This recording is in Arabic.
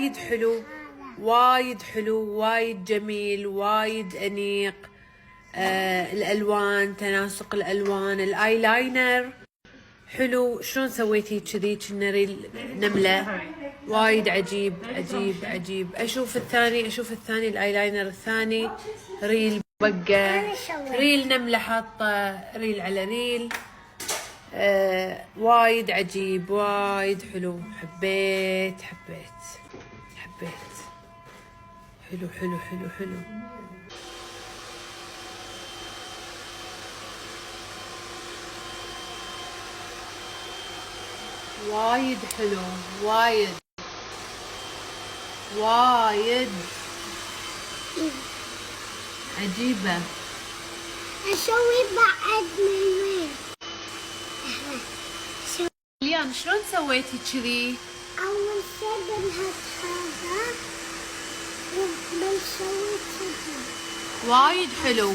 وايد حلو، وايد حلو، وايد جميل، وايد أنيق. الألوان، تناسق الألوان، الآيلاينر حلو. شلون سويتي كذي كنا ريل نملة؟ وايد عجيب عجيب عجيب. أشوف الثاني الآيلاينر الثاني ريل بقة، ريل نملة حاطة ريل على ريل. وايد عجيب، وايد حلو. حبيت حلو حلو حلو حلو. وايد حلو، وايد عجيبة. أسوي بعد من وين؟ ليان شلون سويتي كذي؟ أول شي بنحط هذا وبنسوي كذي. وايد حلو.